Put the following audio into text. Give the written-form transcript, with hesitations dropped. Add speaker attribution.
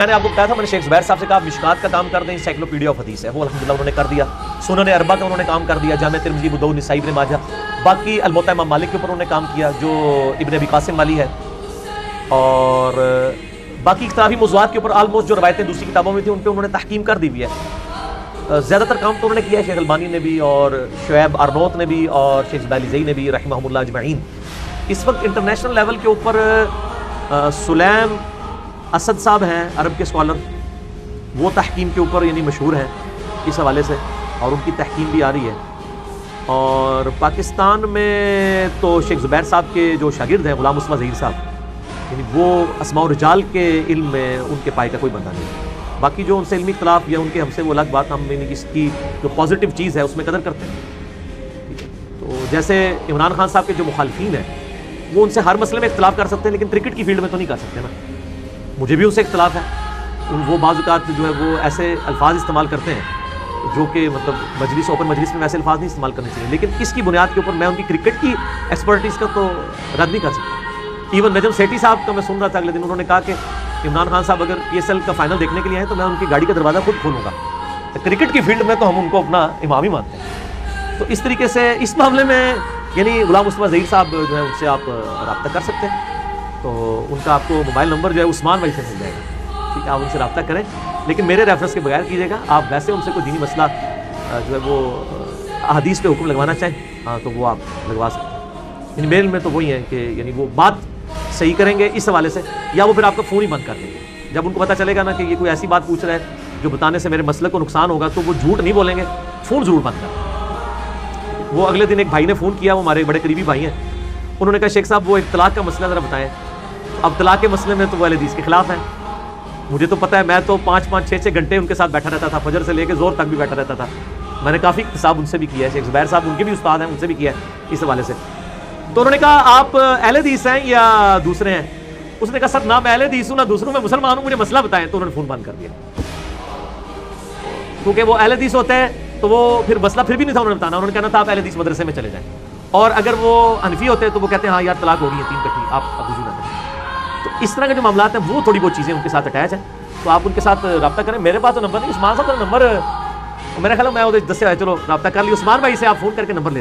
Speaker 1: میں نے آپ کو بتایا تھا، میں نے شیخ زبیر صاحب سے کہا مشکات کا کام کر دیں، انسائکلوپیڈیا آف حدیث ہے، وہ الحمدللہ انہوں نے کر دیا. سنن اربعہ کا انہوں نے کام کر دیا، جامع ترمذی، ابو داؤد، نسائی، ابن ماجہ. باقی الموطا امام مالک کے اوپر انہوں نے کام کیا جو ابن ابی قاسم والی ہے، اور باقی اختلافی موضوعات کے اوپر آلموسٹ جو روایتیں دوسری کتابوں میں تھیں ان پہ انہوں نے تحکیم کر دی ہوئی ہے. زیادہ تر کام تو انہوں نے کیا ہے شیخ البانی نے بھی، اور شعیب ارنوت نے بھی، اور شیخ زبیلی نے بھی رحمہم اللہ اجمعین. اس وقت انٹرنیشنل لیول کے اوپر سلیم اسد صاحب ہیں عرب کے اسکالر، وہ تحکیم کے اوپر یعنی مشہور ہیں اس حوالے سے، اور ان کی تحکیم بھی آ رہی ہے. اور پاکستان میں تو شیخ زبیر صاحب کے جو شاگرد ہیں غلام مصطفیٰ ظہیر صاحب، یعنی وہ اسماء و رجال کے علم میں ان کے پائے کا کوئی بندہ نہیں. باقی جو ان سے علمی اختلاف یا ان کے ہم سے وہ الگ بات، ہم اس کی جو پازیٹیو چیز ہے اس میں قدر کرتے ہیں. ٹھیک ہے، تو جیسے عمران خان صاحب کے جو مخالفین ہیں وہ ان سے ہر مسئلے میں اختلاف کر سکتے ہیں، لیکن کرکٹ کی فیلڈ میں تو نہیں کر سکتے نا. مجھے بھی ان سے اختلاف ہے، وہ بعض اوقات جو ہے وہ ایسے الفاظ استعمال کرتے ہیں جو کہ مطلب مجلس، اوپن مجلس میں ویسے الفاظ نہیں استعمال کرنے چاہیے، لیکن اس کی بنیاد کے اوپر میں ان کی کرکٹ کی ایکسپرٹیز کا تو رد نہیں کر سکتا. ایون نجم سیٹھی صاحب کا میں سن رہا تھا اگلے دن، انہوں نے کہا کہ عمران خان صاحب اگر PSL کا فائنل دیکھنے کے لیے آئیں تو میں ان کی گاڑی کا دروازہ خود کھولوں گا. کرکٹ کی فیلڈ میں تو ہم ان کو اپنا امام ہی مانتے ہیں. تو اس طریقے سے اس معاملے میں یعنی غلام مصطفیٰ ظہیر صاحب جو ہے ان سے آپ رابطہ کر سکتے ہیں. تو ان کا آپ کو موبائل نمبر جو ہے عثمان بھائی سے مل جائے گا. ٹھیک ہے، آپ ان سے رابطہ کریں، لیکن میرے ریفرنس کے بغیر کیجیے گا. آپ ویسے ان سے کوئی دینی مسئلہ جو ہے وہ احادیث پہ حکم لگوانا چاہیں تو وہ آپ لگوا سکتے ہیں. یعنی میرے میں تو وہی ہے کہ یعنی وہ بات صحیح کریں گے اس حوالے سے، یا وہ پھر آپ کا فون ہی بند کر دیں گے. جب ان کو پتہ چلے گا نا کہ یہ کوئی ایسی بات پوچھ رہا ہے جو بتانے سے میرے مسئلے کو نقصان ہوگا تو وہ جھوٹ نہیں بولیں گے، فون ضرور بند کر دیں. وہ اگلے دن ایک بھائی نے فون کیا، وہ ہمارے بڑے قریبی بھائی ہیں، انہوں نے کہا شیخ صاحب وہ ایک طلاق کا مسئلہ ذرا بتائیں. اب طلاق کے مسئلے میں تو وہ اہل حدیث کے خلاف ہیں. مجھے تو پتہ ہے، میں تو 5-6 گھنٹے ان کے ساتھ بیٹھا رہتا تھا، فجر سے لے کے زور تک بھی بیٹھا رہتا تھا. میں نے کافی اقتصاب ان سے بھی کیا ہے، شیخ زبیر صاحب ان کے بھی استاد ہیں، ان سے بھی کیا ہے اس حوالے سے. تو انہوں نے کہا آپ اہل حدیث ہیں یا دوسرے ہیں؟ اس نے کہا سر نہ میں اہل حدیث ہوں نہ دوسروں، میں مسلمان ہوں، مجھے مسئلہ بتائیں. تو انہوں نے فون بند کر دیا، کیونکہ وہ اہل حدیث ہوتے ہیں تو وہ پھر مسئلہ پھر بھی نہیں تھا انہوں نے بتانا. انہوں نے کہنا تھا آپ اہل حدیث مدرسے میں چلے جائیں. اور اگر وہ حنفی ہوتے ہیں تو وہ کہتے ہیں ہاں یار طلاق ہو گئی ہے 3 کٹھی، آپ اب رجوع نہ کریں. تو اس طرح کے جو معاملات ہیں وہ تھوڑی بہت چیزیں ان کے ساتھ اٹیچ ہیں، تو آپ ان کے ساتھ رابطہ کریں. میرے پاس تو نمبر نہیں، عثمان صاحب کا نمبر میرا خیال ہے میں 10 سے چلو رابطہ کر لی. عثمان بھائی سے آپ فون کر کے نمبر لے